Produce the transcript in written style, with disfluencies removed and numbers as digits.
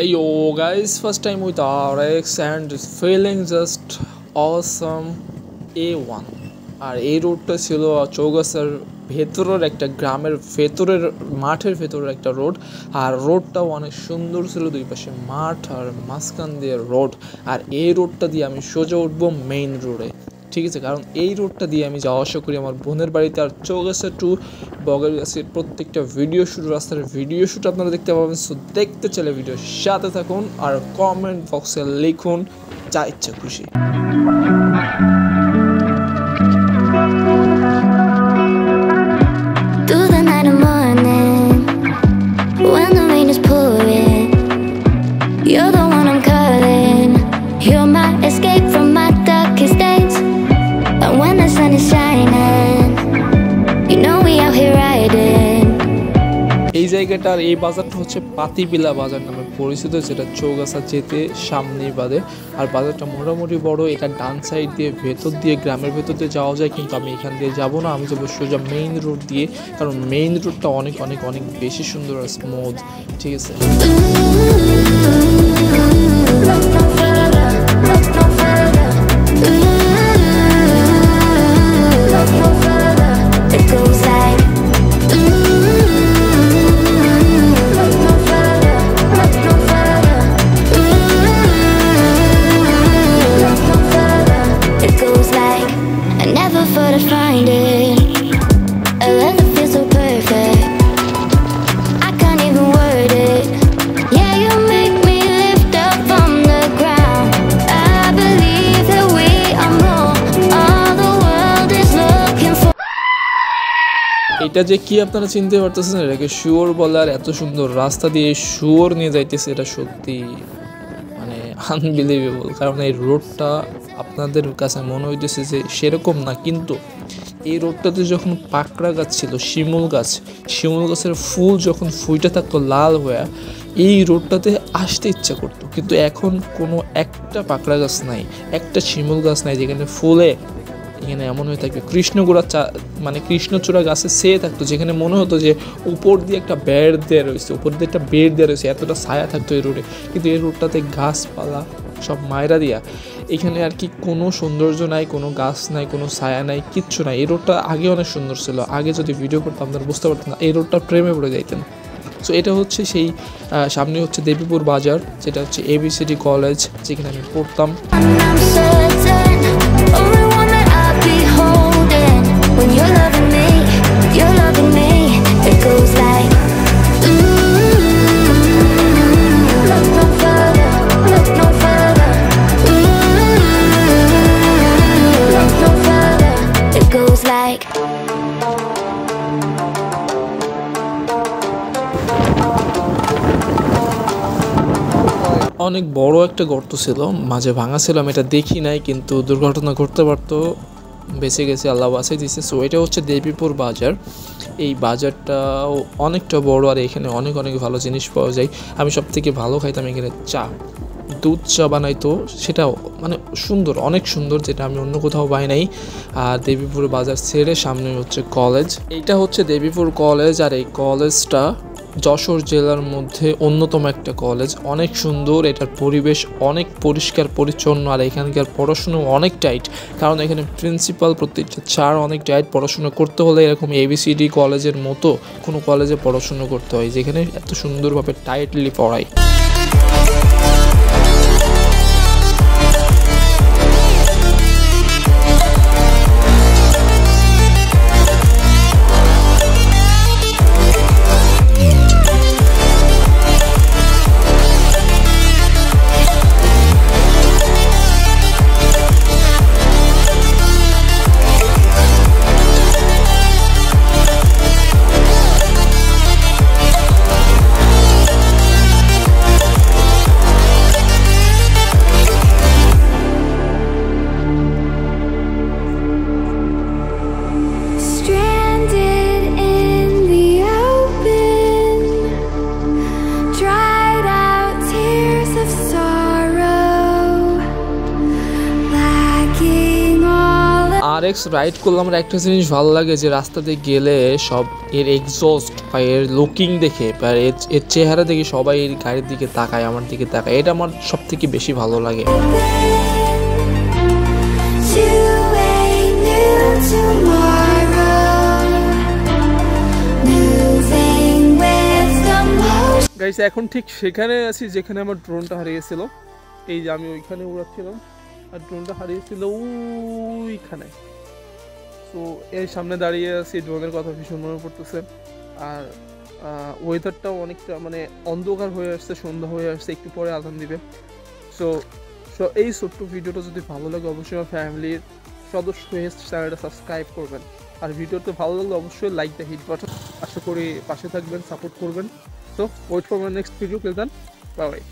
Yo guys, first time with RX and feeling just awesome A1 আর এই রোডটা ছিল চৌগাছার ভেতরের একটা গ্রামের ভেতরের মাঠের ভেতরের একটা রোড আর রোডটাও অনেক সুন্দর ছিল দুই পাশে মাঠ আর মাঝখান দিয়ে রোড আর এই রোডটা দিয়ে আমি সোজা উঠবো মেইন রোডে ঠিক আছে কারণ এই রোডটা দিয়ে আমি যাওয়া আসা করি আমার বোনের বাড়িতে আর চৌগাছা টু বগেরগাছির প্রত্যেকটা ভিডিও শুট রাস্তার ভিডিও শুট আপনারা দেখতে পাবেন সো দেখতে চলে ভিডিও সাথে থাকুন আর কমেন্ট বক্সে লিখুন যা ইচ্ছা খুশি Escape from my darkest days. And when the sun is shining, you know we out here riding. এই জায়গাটার এই বাজারটা হচ্ছে পাতিবিলা বাজার নামে পরিচিত যেটা চৌগাছা যেতে সামনেই বাদে আর বাজারটা মোটামুটি বড় এটা ডান সাইড দিয়ে ভেতর দিয়ে গ্রামের ভেতর দিয়ে যাওয়া যায় কিন্তু আমি এখান দিয়ে যাবো না আমি যাবো সোজা মেইন রোড দিয়ে কারণ মেইন রোডটা অনেক অনেক অনেক বেশি সুন্দর আর স্মুথ ঠিক আছে এটা যে কি আপনারা চিনতে পারতেছেন এটাকে শুয়োর বলার এত সুন্দর রাস্তা দিয়ে শুয়োর নিয়ে যাইতেছে এটা সত্যি মানে আনবিলিভেবল কারণ এই রোডটা আপনাদের কাছে মনে হইতেছে যে সেরকম না কিন্তু এই রোডটাতে যখন পাকড়া গাছ ছিল শিমুল গাছের ফুল যখন ফুইটা থাকতো লাল হয়ে এই রোডটাতে আসতে ইচ্ছা করতো কিন্তু এখন কোনো একটা পাকড়া গাছ নাই একটা শিমুল গাছ নাই যেখানে ফুলে এখানে এমন হয়ে থাকে কৃষ্ণচূড়া গাছে সেয়ে থাকতো যেখানে মনে হতো যে উপর দিয়ে একটা বেড় দেওয়া রয়েছে এতটা ছায়া থাকতো এই রোডে কিন্তু এই রোডটাতে গাছপালা সব মায়েরা দিয়া এখানে আর কি কোনো সৌন্দর্য নাই কোনো গাছ নাই কোনো ছায়া নাই কিচ্ছু নাই এই রোডটা আগে অনেক সুন্দর ছিল আগে যদি ভিডিও করতাম আপনারা বুঝতে পারতেন না এই রোডটার প্রেমে পড়ে যাইতেন সো এটা হচ্ছে সেই সামনে হচ্ছে দেবীপুর বাজার যেটা হচ্ছে ABCD কলেজ যেখানে আমি পড়তাম When you're loving me, it goes like look no further, look no further. Look no further, it goes like অনেক বড় একটা গর্ত ছিল মাঝে ভাঙা ছিল আমি এটা দেখি নাই কিন্তু দুর্ঘটনা ঘটতে পারতো বেঁচে গেছে আল্লাহ বাঁচিয়ে দিয়েছে সো এটা হচ্ছে দেবীপুর বাজার এই বাজারটাও অনেকটা বড় আর এখানে অনেক অনেক ভালো জিনিস পাওয়া যায় আমি সব থেকে ভালো খাইতাম এখানে দুধ চা বানাইতো সেটাও মানে সুন্দর অনেক সুন্দর যেটা আমি অন্য কোথাও পাই নাই আর দেবীপুর বাজার ছেড়ে সামনে হচ্ছে কলেজ এইটা হচ্ছে দেবীপুর কলেজ আর এই কলেজটা যশোর জেলার মধ্যে অন্যতম একটা কলেজ অনেক সুন্দর এটার পরিবেশ অনেক পরিষ্কার পরিচ্ছন্ন আর এখানকার পড়াশুনো অনেক টাইট কারণ এখানে প্রিন্সিপাল প্রত্যেকটা স্যার অনেক টাইট পড়াশুনো করতে হলে এরকম ABCD কলেজের মতো কোনো কলেজে পড়াশুনো করতে হয় যেখানে এত সুন্দরভাবে টাইটলি পড়ায় RX রাইড করলে আমার একটা জিনিস ভালো লাগে যে রাস্তা দিয়ে গেলে সব এর এক্সস্ট বা এর লুকিং দেখে বা এর চেহারা দেখে সবাই এর গাড়ির দিকে তাকায়, আমার দিকে তাকায়, এটা আমার সব থেকে বেশি ভালো লাগে। গাইস এখন ঠিক সেখানে আছি যেখানে আমার ড্রোনটা হারিয়েছিল। এই যে আমি ওইখানে উড়াচ্ছিলাম আর ড্রোনটা হারিয়েছিল ওইখানে। তো এর সামনে দাঁড়িয়ে আছি, ড্রোনের কথা ভীষণ মনে পড়তেছে। আর ওয়েদারটাও অনেকটা মানে অন্ধকার হয়ে আসছে, সন্ধ্যা হয়ে আসছে, একটু পরে আজান দিবে। সো এই ছোট্ট ভিডিওটা যদি ভালো লাগে অবশ্যই আমার ফ্যামিলির সদস্য হয়ে চ্যানেলটা সাবস্ক্রাইব করবেন। আর ভিডিওটা ভালো লাগলে অবশ্যই লাইক দ্য হিট বাটন। আশা করি পাশে থাকবেন, সাপোর্ট করবেন। So wait for my next video. Till then, bye bye.